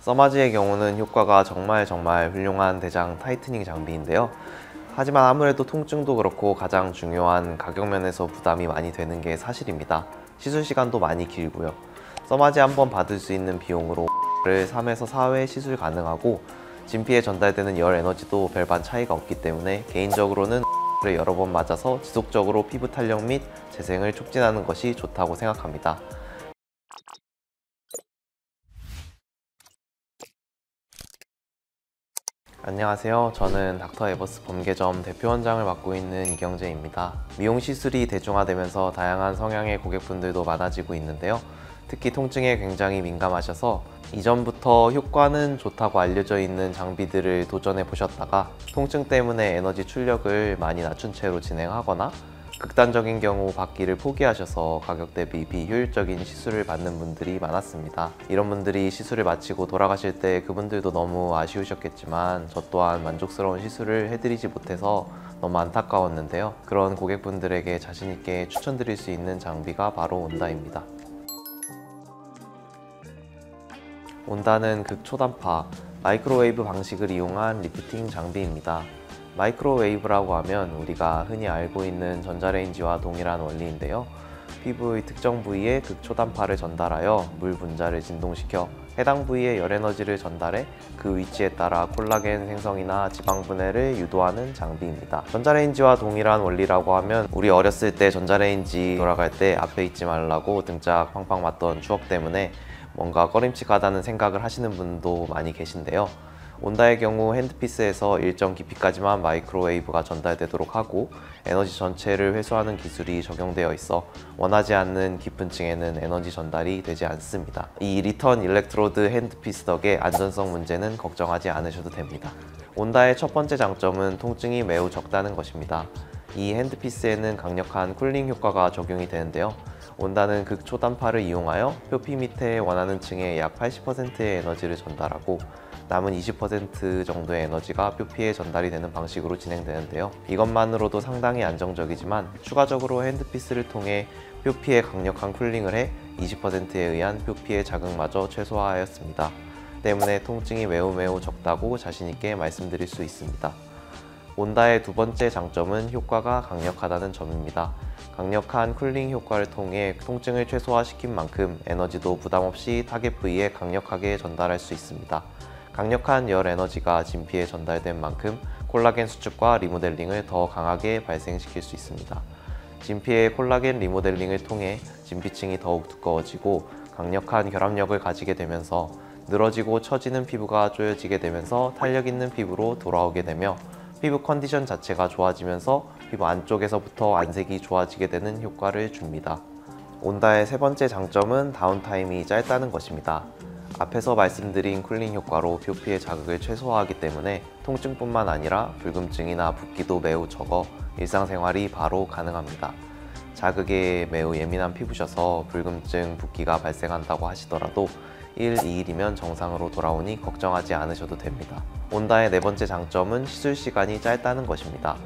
써마지의 경우는 효과가 정말 훌륭한 대장 타이트닝 장비인데요. 하지만 아무래도 통증도 그렇고 가장 중요한 가격 면에서 부담이 많이 되는 게 사실입니다. 시술 시간도 많이 길고요. 써마지 한번 받을 수 있는 비용으로 를 3에서 4회 시술 가능하고 진피에 전달되는 열 에너지도 별반 차이가 없기 때문에 개인적으로는 를 여러 번 맞아서 지속적으로 피부 탄력 및 재생을 촉진하는 것이 좋다고 생각합니다. 안녕하세요. 저는 닥터에버스 범계점 대표원장을 맡고 있는 이경재입니다. 미용 시술이 대중화되면서 다양한 성향의 고객분들도 많아지고 있는데요. 특히 통증에 굉장히 민감하셔서 이전부터 효과는 좋다고 알려져 있는 장비들을 도전해 보셨다가 통증 때문에 에너지 출력을 많이 낮춘 채로 진행하거나 극단적인 경우 받기를 포기하셔서 가격 대비 비효율적인 시술을 받는 분들이 많았습니다. 이런 분들이 시술을 마치고 돌아가실 때 그분들도 너무 아쉬우셨겠지만 저 또한 만족스러운 시술을 해드리지 못해서 너무 안타까웠는데요. 그런 고객분들에게 자신있게 추천드릴 수 있는 장비가 바로 온다입니다. 온다는 극초단파 마이크로웨이브 방식을 이용한 리프팅 장비입니다. 마이크로웨이브라고 하면 우리가 흔히 알고 있는 전자레인지와 동일한 원리인데요. 피부의 특정 부위에 극초단파를 전달하여 물 분자를 진동시켜 해당 부위에 열 에너지를 전달해 그 위치에 따라 콜라겐 생성이나 지방 분해를 유도하는 장비입니다. 전자레인지와 동일한 원리라고 하면 우리 어렸을 때 전자레인지 돌아갈 때 앞에 있지 말라고 등짝 팡팡 맞던 추억 때문에 뭔가 꺼림칙하다는 생각을 하시는 분도 많이 계신데요. 온다의 경우 핸드피스에서 일정 깊이까지만 마이크로웨이브가 전달되도록 하고 에너지 전체를 회수하는 기술이 적용되어 있어 원하지 않는 깊은 층에는 에너지 전달이 되지 않습니다. 이 리턴 일렉트로드 핸드피스 덕에 안전성 문제는 걱정하지 않으셔도 됩니다. 온다의 첫 번째 장점은 통증이 매우 적다는 것입니다. 이 핸드피스에는 강력한 쿨링 효과가 적용이 되는데요. 온다는 극초단파를 이용하여 표피 밑에 원하는 층에 약 80%의 에너지를 전달하고 남은 20% 정도의 에너지가 표피에 전달이 되는 방식으로 진행되는데요. 이것만으로도 상당히 안정적이지만 추가적으로 핸드피스를 통해 표피에 강력한 쿨링을 해 20%에 의한 표피의 자극마저 최소화하였습니다. 때문에 통증이 매우 적다고 자신있게 말씀드릴 수 있습니다. 온다의 두 번째 장점은 효과가 강력하다는 점입니다. 강력한 쿨링 효과를 통해 통증을 최소화시킨 만큼 에너지도 부담없이 타겟 부위에 강력하게 전달할 수 있습니다. 강력한 열 에너지가 진피에 전달된 만큼 콜라겐 수축과 리모델링을 더 강하게 발생시킬 수 있습니다. 진피의 콜라겐 리모델링을 통해 진피층이 더욱 두꺼워지고 강력한 결합력을 가지게 되면서 늘어지고 처지는 피부가 조여지게 되면서 탄력 있는 피부로 돌아오게 되며 피부 컨디션 자체가 좋아지면서 피부 안쪽에서부터 안색이 좋아지게 되는 효과를 줍니다. 온다의 세 번째 장점은 다운타임이 짧다는 것입니다. 앞에서 말씀드린 쿨링 효과로 표피의 자극을 최소화하기 때문에 통증뿐만 아니라 불금증이나 붓기도 매우 적어 일상생활이 바로 가능합니다. 자극에 매우 예민한 피부셔서 불금증, 붓기가 발생한다고 하시더라도 1, 2일이면 정상으로 돌아오니 걱정하지 않으셔도 됩니다. 온다의 네 번째 장점은 시술 시간이 짧다는 것입니다.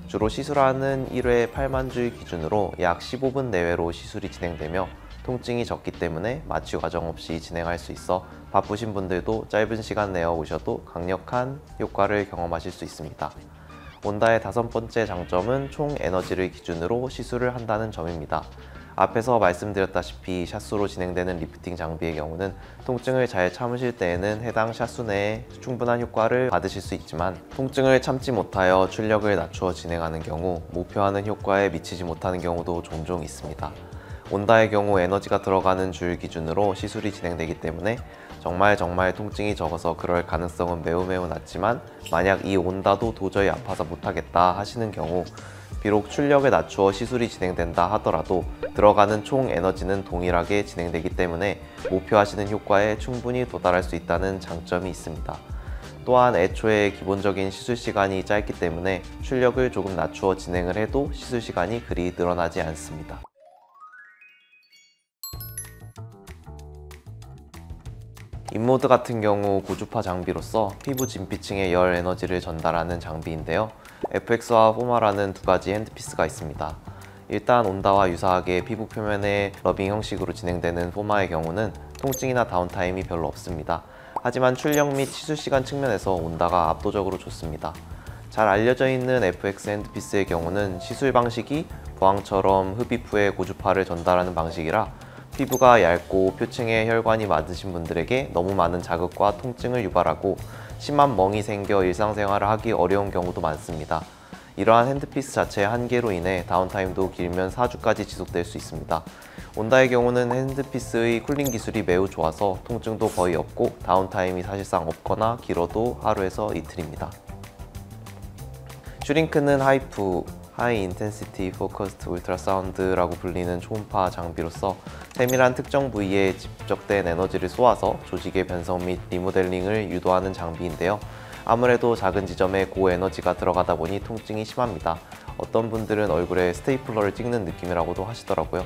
주로 시술하는 1회 8만 줄 기준으로 약 15분 내외로 시술이 진행되며 통증이 적기 때문에 마취 과정 없이 진행할 수 있어 바쁘신 분들도 짧은 시간 내어 오셔도 강력한 효과를 경험하실 수 있습니다. 온다의 다섯 번째 장점은 총 에너지를 기준으로 시술을 한다는 점입니다. 앞에서 말씀드렸다시피 샷수로 진행되는 리프팅 장비의 경우는 통증을 잘 참으실 때에는 해당 샷수 내에 충분한 효과를 받으실 수 있지만 통증을 참지 못하여 출력을 낮추어 진행하는 경우 목표하는 효과에 미치지 못하는 경우도 종종 있습니다. 온다의 경우 에너지가 들어가는 줄 기준으로 시술이 진행되기 때문에 정말 통증이 적어서 그럴 가능성은 매우 낮지만 만약 이 온다도 도저히 아파서 못하겠다 하시는 경우 비록 출력을 낮추어 시술이 진행된다 하더라도 들어가는 총 에너지는 동일하게 진행되기 때문에 목표하시는 효과에 충분히 도달할 수 있다는 장점이 있습니다. 또한 애초에 기본적인 시술 시간이 짧기 때문에 출력을 조금 낮추어 진행을 해도 시술 시간이 그리 늘어나지 않습니다. 인모드 같은 경우 고주파 장비로서 피부 진피층에 열 에너지를 전달하는 장비인데요. FX와 포마라는 두 가지 핸드피스가 있습니다. 일단 온다와 유사하게 피부 표면에 러빙 형식으로 진행되는 포마의 경우는 통증이나 다운타임이 별로 없습니다. 하지만 출력 및 시술 시간 측면에서 온다가 압도적으로 좋습니다. 잘 알려져 있는 FX 핸드피스의 경우는 시술 방식이 보항처럼 흡입 후에 고주파를 전달하는 방식이라 피부가 얇고 표층에 혈관이 많으신 분들에게 너무 많은 자극과 통증을 유발하고 심한 멍이 생겨 일상생활을 하기 어려운 경우도 많습니다. 이러한 핸드피스 자체의 한계로 인해 다운타임도 길면 4주까지 지속될 수 있습니다. 온다의 경우는 핸드피스의 쿨링 기술이 매우 좋아서 통증도 거의 없고 다운타임이 사실상 없거나 길어도 하루에서 이틀입니다. 슈링크는 하이프, 하이 인텐시티 포커스드 울트라사운드라고 불리는 초음파 장비로서 세밀한 특정 부위에 집적된 에너지를 쏘아서 조직의 변성 및 리모델링을 유도하는 장비인데요. 아무래도 작은 지점에 고에너지가 들어가다 보니 통증이 심합니다. 어떤 분들은 얼굴에 스테이플러를 찍는 느낌이라고도 하시더라고요.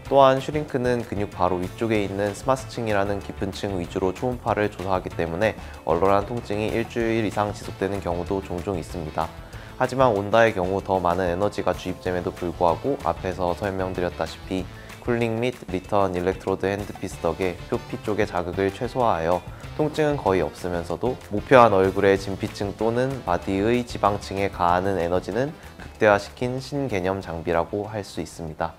또한 슈링크는 근육 바로 위쪽에 있는 스마스층이라는 깊은 층 위주로 초음파를 조사하기 때문에 얼얼한 통증이 일주일 이상 지속되는 경우도 종종 있습니다. 하지만 온다의 경우 더 많은 에너지가 주입됨에도 불구하고 앞에서 설명드렸다시피 쿨링 및 리턴 일렉트로드 핸드피스 덕에 표피 쪽의 자극을 최소화하여 통증은 거의 없으면서도 목표한 얼굴의 진피층 또는 바디의 지방층에 가하는 에너지는 극대화시킨 신개념 장비라고 할 수 있습니다.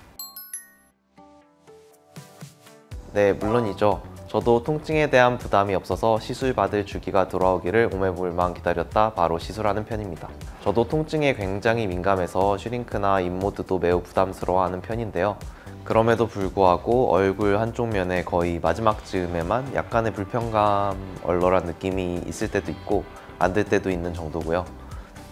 네, 물론이죠. 저도 통증에 대한 부담이 없어서 시술받을 주기가 돌아오기를 오매불망 기다렸다 바로 시술하는 편입니다. 저도 통증에 굉장히 민감해서 슈링크나 인모드도 매우 부담스러워하는 편인데요. 그럼에도 불구하고 얼굴 한쪽 면에 거의 마지막 즈음에만 약간의 불편감, 얼얼한 느낌이 있을 때도 있고 안 들 때도 있는 정도고요.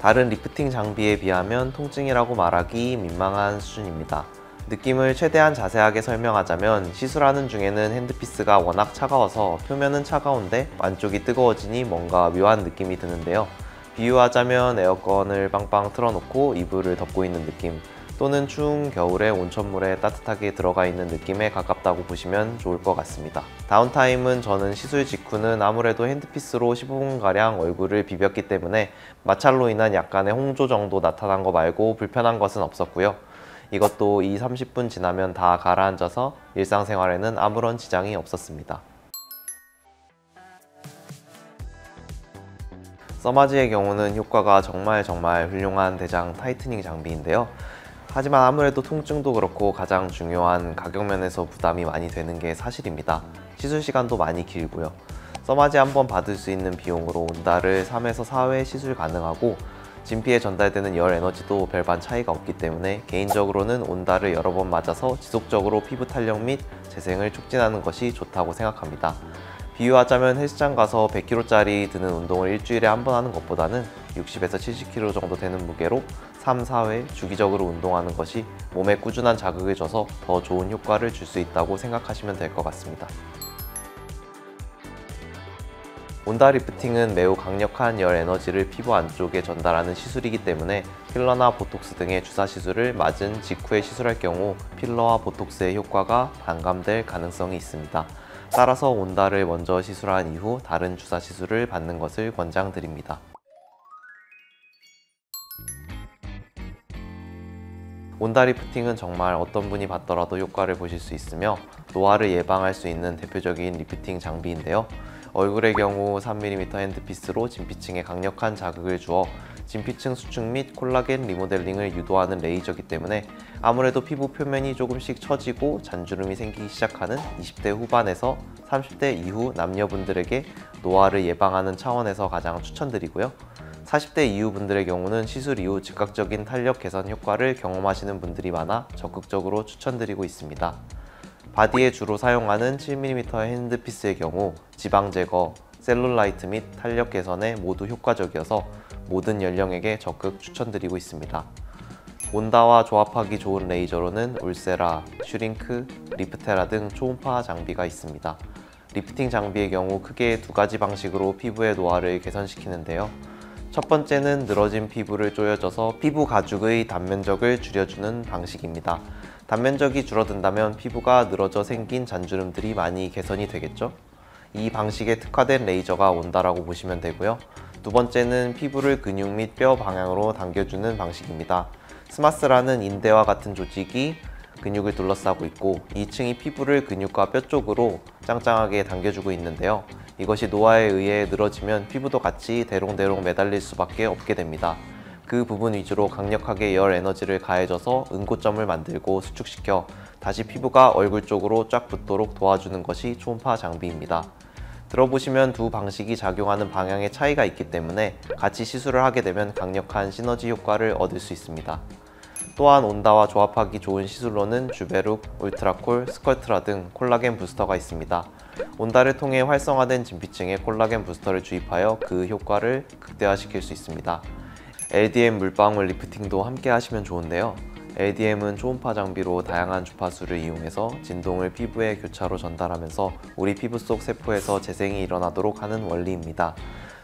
다른 리프팅 장비에 비하면 통증이라고 말하기 민망한 수준입니다. 느낌을 최대한 자세하게 설명하자면 시술하는 중에는 핸드피스가 워낙 차가워서 표면은 차가운데 안쪽이 뜨거워지니 뭔가 묘한 느낌이 드는데요. 비유하자면 에어컨을 빵빵 틀어놓고 이불을 덮고 있는 느낌, 또는 추운 겨울에 온천물에 따뜻하게 들어가 있는 느낌에 가깝다고 보시면 좋을 것 같습니다. 다운타임은 저는 시술 직후는 아무래도 핸드피스로 15분가량 얼굴을 비볐기 때문에 마찰로 인한 약간의 홍조 정도 나타난 거 말고 불편한 것은 없었고요. 이것도 30분 지나면 다 가라앉아서 일상생활에는 아무런 지장이 없었습니다. 써마지의 경우는 효과가 정말 훌륭한 대장 타이트닝 장비인데요. 하지만 아무래도 통증도 그렇고 가장 중요한 가격 면에서 부담이 많이 되는 게 사실입니다. 시술 시간도 많이 길고요. 써마지 한번 받을 수 있는 비용으로 온다를 3에서 4회 시술 가능하고 진피에 전달되는 열 에너지도 별반 차이가 없기 때문에 개인적으로는 온다를 여러 번 맞아서 지속적으로 피부 탄력 및 재생을 촉진하는 것이 좋다고 생각합니다. 비유하자면 헬스장 가서 100kg짜리 드는 운동을 일주일에 한 번 하는 것보다는 60에서 70kg 정도 되는 무게로 3, 4회 주기적으로 운동하는 것이 몸에 꾸준한 자극을 줘서 더 좋은 효과를 줄 수 있다고 생각하시면 될 것 같습니다. 온다 리프팅은 매우 강력한 열 에너지를 피부 안쪽에 전달하는 시술이기 때문에 필러나 보톡스 등의 주사 시술을 맞은 직후에 시술할 경우 필러와 보톡스의 효과가 반감될 가능성이 있습니다. 따라서 온다를 먼저 시술한 이후 다른 주사 시술을 받는 것을 권장드립니다. 온다 리프팅은 정말 어떤 분이 받더라도 효과를 보실 수 있으며 노화를 예방할 수 있는 대표적인 리프팅 장비인데요. 얼굴의 경우 3mm 핸드피스로 진피층에 강력한 자극을 주어 진피층 수축 및 콜라겐 리모델링을 유도하는 레이저이기 때문에 아무래도 피부 표면이 조금씩 처지고 잔주름이 생기기 시작하는 20대 후반에서 30대 이후 남녀분들에게 노화를 예방하는 차원에서 가장 추천드리고요. 40대 이후 분들의 경우는 시술 이후 즉각적인 탄력 개선 효과를 경험하시는 분들이 많아 적극적으로 추천드리고 있습니다. 바디에 주로 사용하는 7mm 핸드피스의 경우 지방 제거, 셀룰라이트 및 탄력 개선에 모두 효과적이어서 모든 연령에게 적극 추천드리고 있습니다. 온다와 조합하기 좋은 레이저로는 울세라, 슈링크, 리프테라 등 초음파 장비가 있습니다. 리프팅 장비의 경우 크게 두 가지 방식으로 피부의 노화를 개선시키는데요. 첫 번째는 늘어진 피부를 조여줘서 피부 가죽의 단면적을 줄여주는 방식입니다. 단면적이 줄어든다면 피부가 늘어져 생긴 잔주름들이 많이 개선이 되겠죠? 이 방식에 특화된 레이저가 온다라고 보시면 되고요. 두 번째는 피부를 근육 및 뼈 방향으로 당겨주는 방식입니다. 스마스라는 인대와 같은 조직이 근육을 둘러싸고 있고 2층이 피부를 근육과 뼈 쪽으로 짱짱하게 당겨주고 있는데요. 이것이 노화에 의해 늘어지면 피부도 같이 대롱대롱 매달릴 수밖에 없게 됩니다. 그 부분 위주로 강력하게 열 에너지를 가해줘서 응고점을 만들고 수축시켜 다시 피부가 얼굴 쪽으로 쫙 붙도록 도와주는 것이 초음파 장비입니다. 들어보시면 두 방식이 작용하는 방향의 차이가 있기 때문에 같이 시술을 하게 되면 강력한 시너지 효과를 얻을 수 있습니다. 또한 온다와 조합하기 좋은 시술로는 주베룩, 울트라콜, 스컬트라 등 콜라겐 부스터가 있습니다. 온다를 통해 활성화된 진피층에 콜라겐 부스터를 주입하여 그 효과를 극대화시킬 수 있습니다. LDM 물방울 리프팅도 함께 하시면 좋은데요. LDM은 초음파 장비로 다양한 주파수를 이용해서 진동을 피부에 교차로 전달하면서 우리 피부 속 세포에서 재생이 일어나도록 하는 원리입니다.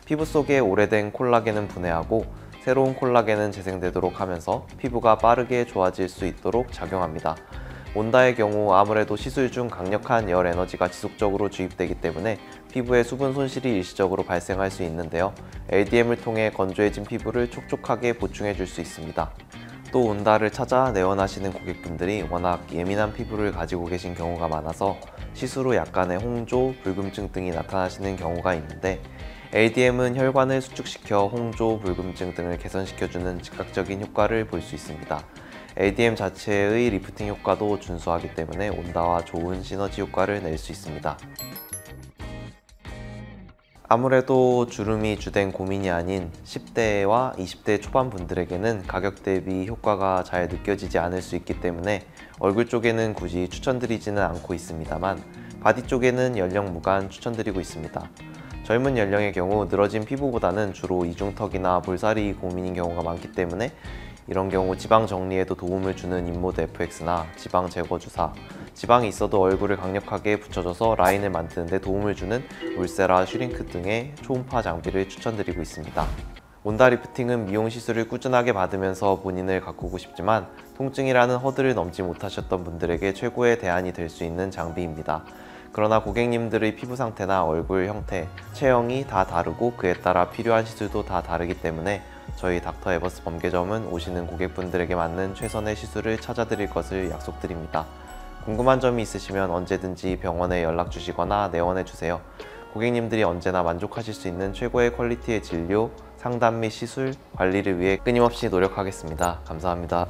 피부 속에 오래된 콜라겐은 분해하고 새로운 콜라겐은 재생되도록 하면서 피부가 빠르게 좋아질 수 있도록 작용합니다. 온다의 경우 아무래도 시술 중 강력한 열 에너지가 지속적으로 주입되기 때문에 피부에 수분 손실이 일시적으로 발생할 수 있는데요. LDM을 통해 건조해진 피부를 촉촉하게 보충해 줄 수 있습니다. 또 온다를 찾아 내원하시는 고객분들이 워낙 예민한 피부를 가지고 계신 경우가 많아서 시술 후 약간의 홍조, 불금증 등이 나타나시는 경우가 있는데 LDM은 혈관을 수축시켜 홍조, 불금증 등을 개선시켜주는 즉각적인 효과를 볼 수 있습니다. LDM 자체의 리프팅 효과도 준수하기 때문에 온다와 좋은 시너지 효과를 낼 수 있습니다. 아무래도 주름이 주된 고민이 아닌 10대와 20대 초반 분들에게는 가격 대비 효과가 잘 느껴지지 않을 수 있기 때문에 얼굴 쪽에는 굳이 추천드리지는 않고 있습니다만 바디 쪽에는 연령 무관 추천드리고 있습니다. 젊은 연령의 경우 늘어진 피부보다는 주로 이중턱이나 볼살이 고민인 경우가 많기 때문에 이런 경우 지방 정리에도 도움을 주는 인모드 FX나 지방 제거 주사, 지방이 있어도 얼굴을 강력하게 붙여줘서 라인을 만드는 데 도움을 주는 울세라 슈링크 등의 초음파 장비를 추천드리고 있습니다. 온다 리프팅은 미용 시술을 꾸준하게 받으면서 본인을 가꾸고 싶지만 통증이라는 허들을 넘지 못하셨던 분들에게 최고의 대안이 될 수 있는 장비입니다. 그러나 고객님들의 피부 상태나 얼굴 형태, 체형이 다 다르고 그에 따라 필요한 시술도 다 다르기 때문에 저희 닥터 에버스 범개점은 오시는 고객분들에게 맞는 최선의 시술을 찾아드릴 것을 약속드립니다. 궁금한 점이 있으시면 언제든지 병원에 연락 주시거나 내원해 주세요. 고객님들이 언제나 만족하실 수 있는 최고의 퀄리티의 진료, 상담 및 시술, 관리를 위해 끊임없이 노력하겠습니다. 감사합니다.